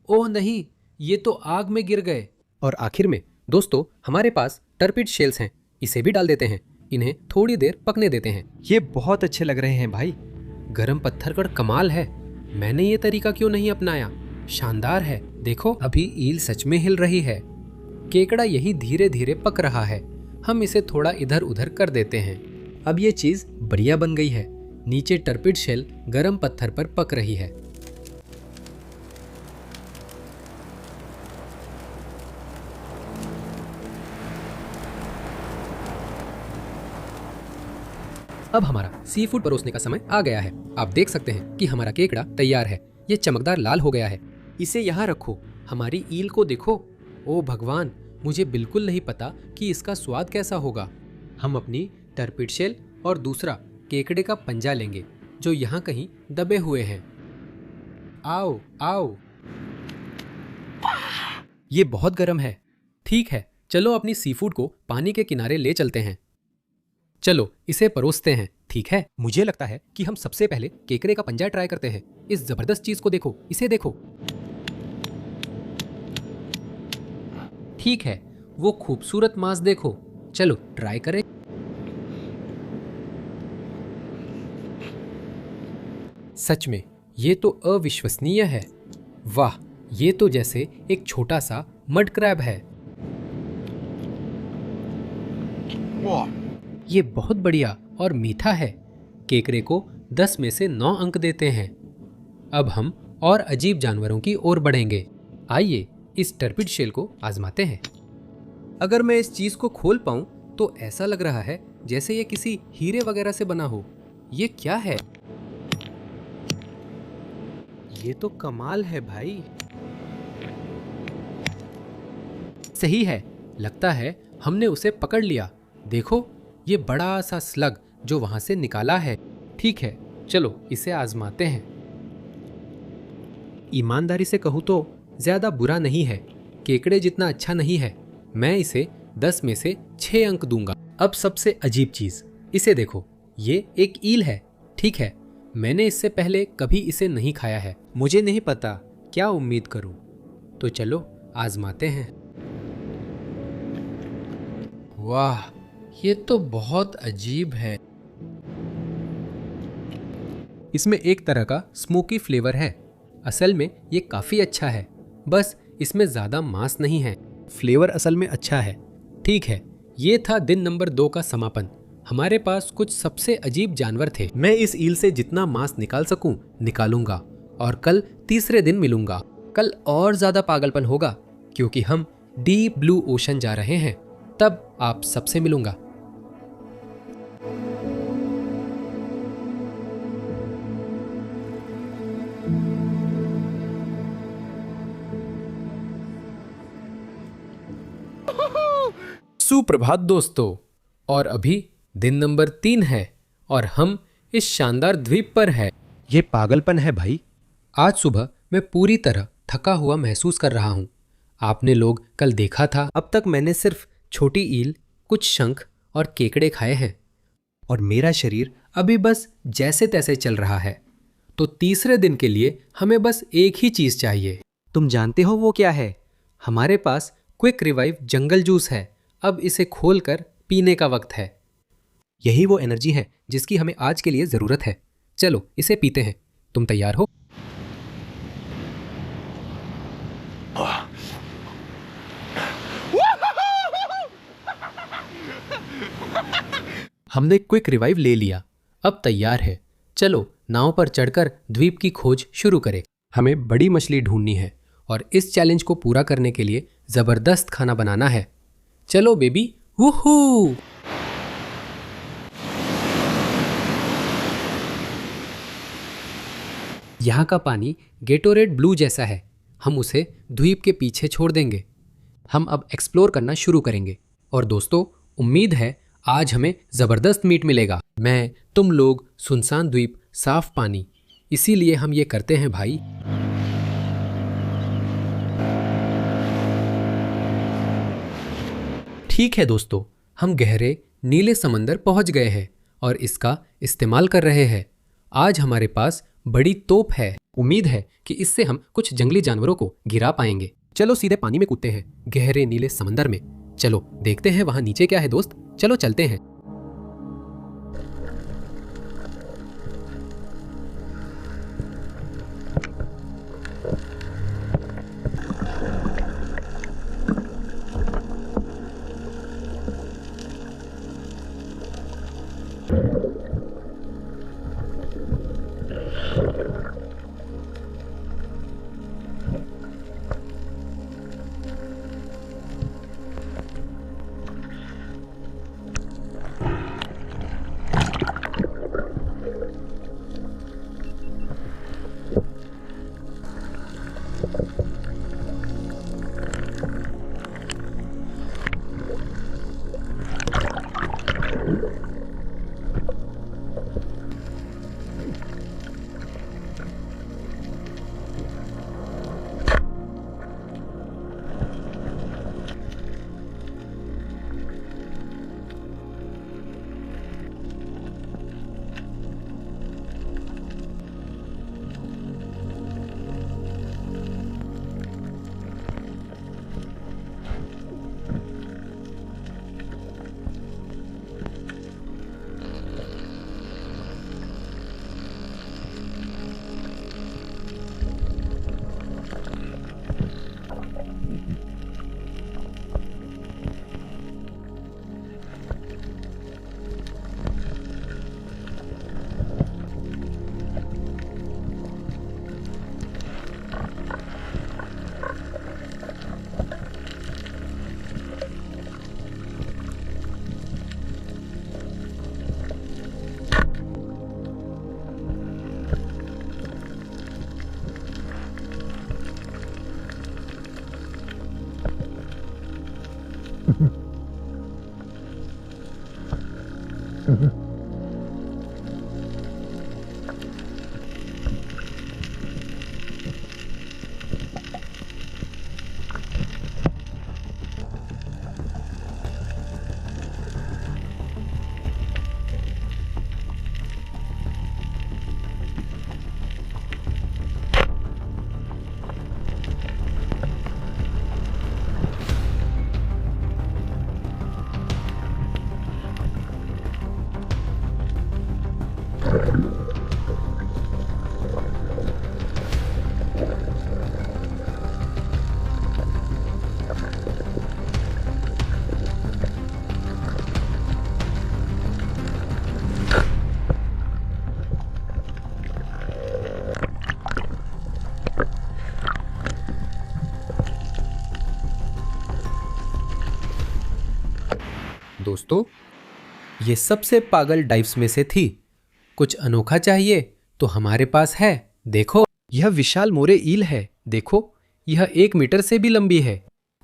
ओह नहीं, ये तो आग में गिर गए। और आखिर में दोस्तों हमारे पास टर्पिड शेल्स हैं, इसे भी डाल देते हैं। इन्हें थोड़ी देर पकने देते हैं। ये बहुत अच्छे लग रहे हैं भाई। गरम पत्थर का कमाल है। मैंने ये तरीका क्यों नहीं अपनाया? शानदार है। देखो अभी ईल सच में हिल रही है। केकड़ा यही धीरे धीरे पक रहा है। हम इसे थोड़ा इधर उधर कर देते हैं। अब ये चीज बढ़िया बन गई है। नीचे टर्पिड शेल गरम पत्थर पर पक रही है। अब हमारा सी फूड परोसने का समय आ गया है। आप देख सकते हैं कि हमारा केकड़ा तैयार है। ये चमकदार लाल हो गया है। इसे यहाँ रखो। हमारी ईल को देखो। ओ भगवान, मुझे बिल्कुल नहीं पता कि इसका स्वाद कैसा होगा। हम अपनी टर्पिड शेल और दूसरा केकड़े का पंजा लेंगे जो यहाँ कहीं दबे हुए हैं। आओ आओ। ये बहुत गर्म है। ठीक है, चलो अपनी सी फूड को पानी के किनारे ले चलते हैं। चलो इसे परोसते हैं, ठीक है। मुझे लगता है कि हम सबसे पहले केकड़े का पंजा ट्राई करते हैं। इस जबरदस्त चीज को देखो, इसे देखो। ठीक है, वो खूबसूरत मांस देखो। चलो ट्राई करें। सच में ये तो अविश्वसनीय है। वाह, ये तो जैसे एक छोटा सा मड क्रैब है। ये बहुत बढ़िया और मीठा है। केकड़े को 10 में से 9 अंक देते हैं। अब हम और अजीब जानवरों की ओर बढ़ेंगे। आइए इस टर्पिड शेल को आजमाते हैं। अगर मैं इस चीज को खोल पाऊं तो ऐसा लग रहा है जैसे ये किसी हीरे वगैरह से बना हो। ये क्या है? ये तो कमाल है भाई। सही है, लगता है हमने उसे पकड़ लिया। देखो ये बड़ा सा स्लग जो वहां से निकाला है। ठीक है, चलो इसे आजमाते हैं। ईमानदारी से कहूँ तो ज्यादा बुरा नहीं है। केकड़े जितना अच्छा नहीं है। मैं इसे 10 में से 6 अंक दूंगा। अब सबसे अजीब चीज, इसे देखो। ये एक ईल है। ठीक है, मैंने इससे पहले कभी इसे नहीं खाया है। मुझे नहीं पता क्या उम्मीद करूं। तो चलो आजमाते हैं। वाह, ये तो बहुत अजीब है। इसमें एक तरह का स्मोकी फ्लेवर है। असल में ये काफी अच्छा है, बस इसमें ज्यादा मांस नहीं है। फ्लेवर असल में अच्छा है। ठीक है, ये था दिन नंबर 2 का समापन। हमारे पास कुछ सबसे अजीब जानवर थे। मैं इस ईल से जितना मांस निकाल सकूं निकालूंगा और कल तीसरे दिन मिलूंगा। कल और ज्यादा पागलपन होगा क्योंकि हम डीप ब्लू ओशन जा रहे हैं। तब आप सबसे मिलूंगा। सुप्रभात दोस्तों, और अभी दिन नंबर 3 है और हम इस शानदार द्वीप पर है। ये पागलपन है भाई। आज सुबह मैं पूरी तरह थका हुआ महसूस कर रहा हूँ। आपने लोग कल देखा था। अब तक मैंने सिर्फ छोटी ईल, कुछ शंख और केकड़े खाए हैं और मेरा शरीर अभी बस जैसे तैसे चल रहा है। तो तीसरे दिन के लिए हमें बस एक ही चीज चाहिए। तुम जानते हो वो क्या है? हमारे पास क्विक रिवाइव जंगल जूस है। अब इसे खोलकर पीने का वक्त है। यही वो एनर्जी है जिसकी हमें आज के लिए जरूरत है। चलो इसे पीते हैं। तुम तैयार हो? हमने क्विक रिवाइव ले लिया, अब तैयार है। चलो नाव पर चढ़कर द्वीप की खोज शुरू करें। हमें बड़ी मछली ढूंढनी है और इस चैलेंज को पूरा करने के लिए जबरदस्त खाना बनाना है। चलो बेबी, वूहू! यहाँ का पानी गेटोरेड ब्लू जैसा है। हम उसे द्वीप के पीछे छोड़ देंगे। हम अब एक्सप्लोर करना शुरू करेंगे और दोस्तों, उम्मीद है आज हमें जबरदस्त मीट मिलेगा। मैं, तुम लोग, सुनसान द्वीप, साफ पानी, इसीलिए हम ये करते हैं भाई। ठीक है दोस्तों, हम गहरे नीले समंदर पहुंच गए हैं और इसका इस्तेमाल कर रहे हैं। आज हमारे पास बड़ी तोप है। उम्मीद है कि इससे हम कुछ जंगली जानवरों को गिरा पाएंगे। चलो सीधे पानी में कूदते हैं, गहरे नीले समंदर में। चलो देखते हैं वहां नीचे क्या है दोस्त। चलो चलते हैं। दोस्तों, ये सबसे पागल डाइव्स में से थी। कुछ अनोखा चाहिए तो हमारे पास है। देखो, यह विशाल मोरे ईल है। देखो, यह 1 मीटर से भी लंबी है।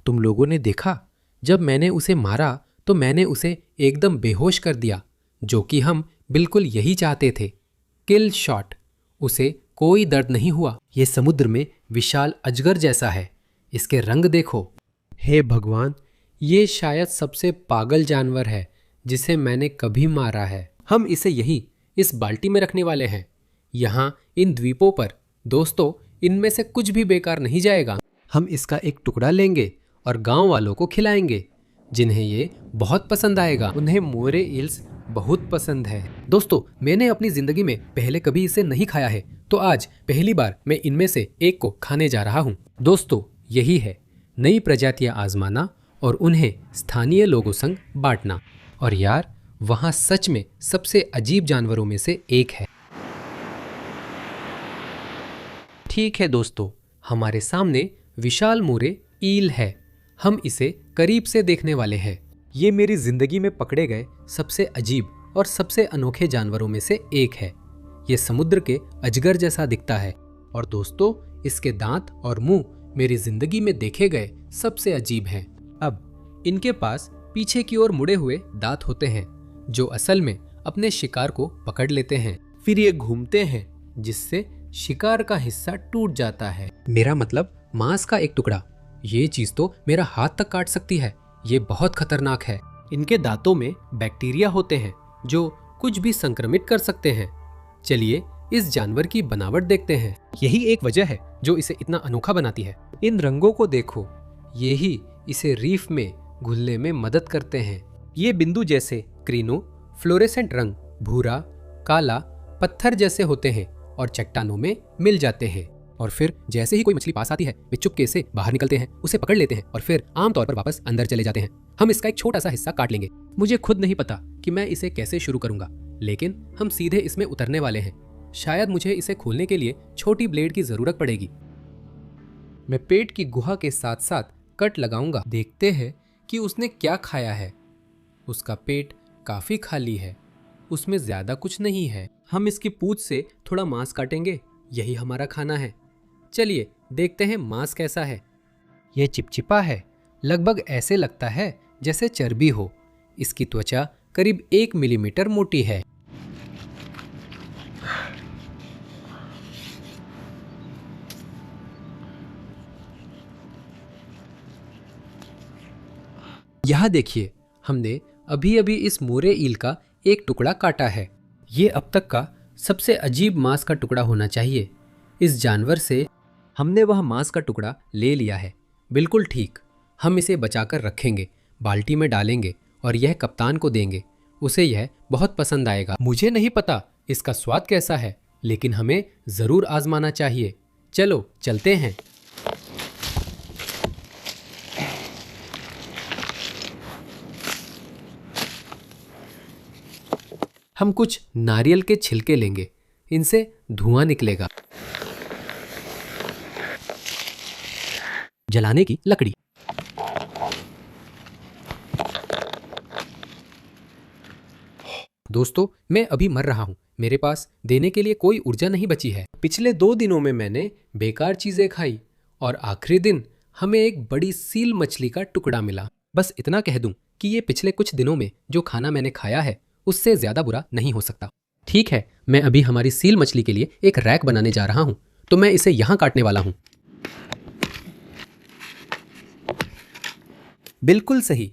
तुम लोगों ने देखा, जब मैंने उसे मारा तो मैंने उसे एकदम बेहोश कर दिया, जो कि हम बिल्कुल यही चाहते थे। किल शॉट। उसे कोई दर्द नहीं हुआ। ये समुद्र में विशाल अजगर जैसा है। इसके रंग देखो। हे भगवान, ये शायद सबसे पागल जानवर है जिसे मैंने कभी मारा है। हम इसे यहीं इस बाल्टी में रखने वाले हैं, यहाँ इन द्वीपों पर। दोस्तों, इनमें से कुछ भी बेकार नहीं जाएगा। हम इसका एक टुकड़ा लेंगे और गांव वालों को खिलाएंगे, जिन्हें ये बहुत पसंद आएगा। उन्हें मोरे ईल्स बहुत पसंद है। दोस्तों, मैंने अपनी जिंदगी में पहले कभी इसे नहीं खाया है, तो आज पहली बार मैं इनमें से एक को खाने जा रहा हूँ। दोस्तों, यही है नई प्रजातियां आजमाना और उन्हें स्थानीय लोगों संग बांटना। और यार, वहाँ सच में सबसे अजीब जानवरों में से एक है। ठीक है दोस्तों, हमारे सामने विशाल मोरे ईल है। हम इसे करीब से देखने वाले हैं। ये मेरी जिंदगी में पकड़े गए सबसे अजीब और सबसे अनोखे जानवरों में से एक है। ये समुद्र के अजगर जैसा दिखता है और दोस्तों, इसके दांत और मुंह मेरी जिंदगी में देखे गए सबसे अजीब हैं। अब इनके पास पीछे की ओर मुड़े हुए दांत होते हैं जो असल में अपने शिकार को पकड़ लेते हैं। फिर ये घूमते हैं जिससे शिकार का हिस्सा टूट जाता है। मेरा मतलब मांस का एक टुकड़ा। ये चीज तो मेरा हाथ तक काट सकती है। ये बहुत खतरनाक है। इनके दांतों में बैक्टीरिया होते हैं जो कुछ भी संक्रमित कर सकते हैं। चलिए इस जानवर की बनावट देखते हैं। यही एक वजह है जो इसे इतना अनोखा बनाती है। इन रंगों को देखो, यही इसे रीफ में घुलने में मदद करते हैं। ये बिंदु जैसे क्रीनो फ्लोरेसेंट रंग भूरा, काला, पत्थर जैसे होते हैं और चट्टानों में मिल जाते हैं। और फिर जैसे ही कोई मछली पास आती है वे चुपके से बाहर निकलते हैं, उसे पकड़ लेते हैं और फिर आमतौर पर वापस अंदर चले जाते हैं। हम इसका एक छोटा सा हिस्सा काट लेंगे। मुझे खुद नहीं पता कि मैं इसे कैसे शुरू करूंगा, लेकिन हम सीधे इसमें उतरने वाले हैं। शायद मुझे इसे खोलने के लिए छोटी ब्लेड की जरूरत पड़ेगी। मैं पेट की गुहा के साथ साथ कट लगाऊंगा। देखते हैं कि उसने क्या खाया है। उसका पेट काफी खाली है, उसमें ज्यादा कुछ नहीं है। हम इसकी पूंछ से थोड़ा मांस काटेंगे, यही हमारा खाना है। चलिए देखते हैं मांस कैसा है। यह चिपचिपा है, लगभग ऐसे लगता है जैसे चर्बी हो। इसकी त्वचा करीब 1 मिलीमीटर मोटी है। यहाँ देखिए, हमने अभी अभी इस मोरे ईल का एक टुकड़ा काटा है। ये अब तक का सबसे अजीब मांस का टुकड़ा होना चाहिए। इस जानवर से हमने वह मांस का टुकड़ा ले लिया है। बिल्कुल ठीक। हम इसे बचाकर रखेंगे, बाल्टी में डालेंगे और यह कप्तान को देंगे। उसे यह बहुत पसंद आएगा। मुझे नहीं पता इसका स्वाद कैसा है, लेकिन हमें जरूर आजमाना चाहिए। चलो चलते हैं। हम कुछ नारियल के छिलके लेंगे, इनसे धुआं निकलेगा। जलाने की लकड़ी। दोस्तों, मैं अभी मर रहा हूं। मेरे पास देने के लिए कोई ऊर्जा नहीं बची है। पिछले 2 दिनों में मैंने बेकार चीजें खाई और आखिरी दिन हमें एक बड़ी सील मछली का टुकड़ा मिला। बस इतना कह दूं कि ये पिछले कुछ दिनों में जो खाना मैंने खाया है उससे ज्यादा बुरा नहीं हो सकता। ठीक है, मैं अभी हमारी सील मछली के लिए एक रैक बनाने जा रहा हूं, तो मैं इसे यहां काटने वाला हूं। बिल्कुल सही।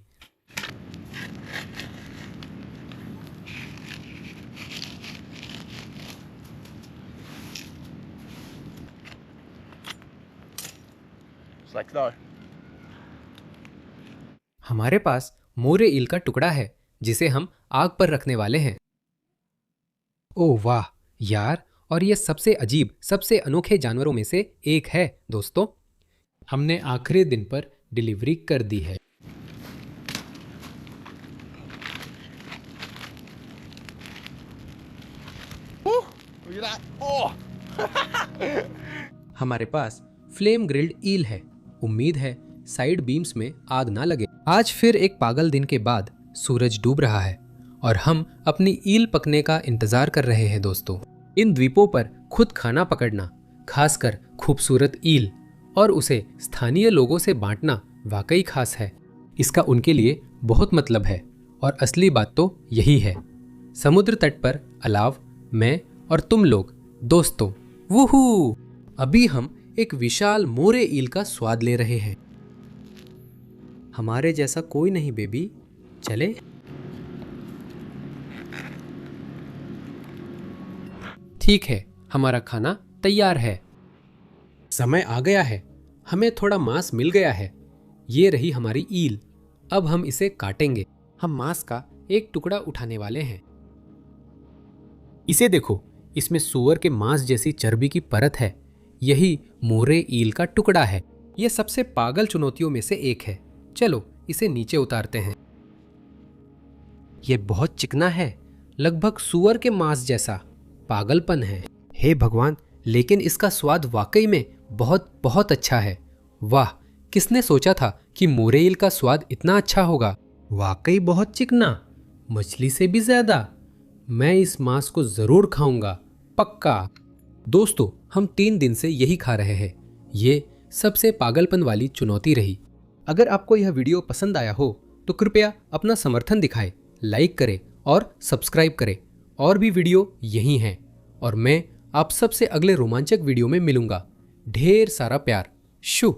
हमारे पास मोरे ईल का टुकड़ा है जिसे हम आग पर रखने वाले हैं। ओह वाह यार, और ये सबसे अजीब, सबसे अनोखे जानवरों में से एक है दोस्तों। हमने आखिरी दिन पर डिलीवरी कर दी है। हमारे पास फ्लेम ग्रिल्ड ईल है। उम्मीद है साइड बीम्स में आग ना लगे। आज फिर एक पागल दिन के बाद सूरज डूब रहा है और हम अपनी ईल पकने का इंतजार कर रहे हैं दोस्तों। इन द्वीपों पर खुद खाना पकड़ना, खासकर खूबसूरत ईल, और उसे स्थानीय लोगों से बांटना वाकई खास है। इसका उनके लिए बहुत मतलब है और असली बात तो यही है। समुद्र तट पर अलाव, मैं और तुम लोग दोस्तों, वूहू! अभी हम एक विशाल मोरे ईल का स्वाद ले रहे हैं। हमारे जैसा कोई नहीं बेबी, चले। ठीक है, हमारा खाना तैयार है। समय आ गया है, हमें थोड़ा मांस मिल गया है। ये रही हमारी ईल। अब हम इसे काटेंगे। हम मांस का एक टुकड़ा उठाने वाले हैं। इसे देखो, इसमें सूअर के मांस जैसी चर्बी की परत है। यही मोरे ईल का टुकड़ा है। यह सबसे पागल चुनौतियों में से एक है। चलो इसे नीचे उतारते हैं। यह बहुत चिकना है, लगभग सूअर के मांस जैसा। पागलपन है। हे भगवान, लेकिन इसका स्वाद वाकई में बहुत बहुत अच्छा है। वाह, किसने सोचा था कि मोरे ईल का स्वाद इतना अच्छा होगा। वाकई बहुत चिकना, मछली से भी ज्यादा। मैं इस मांस को जरूर खाऊंगा, पक्का। दोस्तों, हम 3 दिन से यही खा रहे हैं। ये सबसे पागलपन वाली चुनौती रही। अगर आपको यह वीडियो पसंद आया हो तो कृपया अपना समर्थन दिखाएं, लाइक करें और सब्सक्राइब करें। और भी वीडियो यही हैं और मैं आप सबसे अगले रोमांचक वीडियो में मिलूंगा। ढेर सारा प्यार। शु।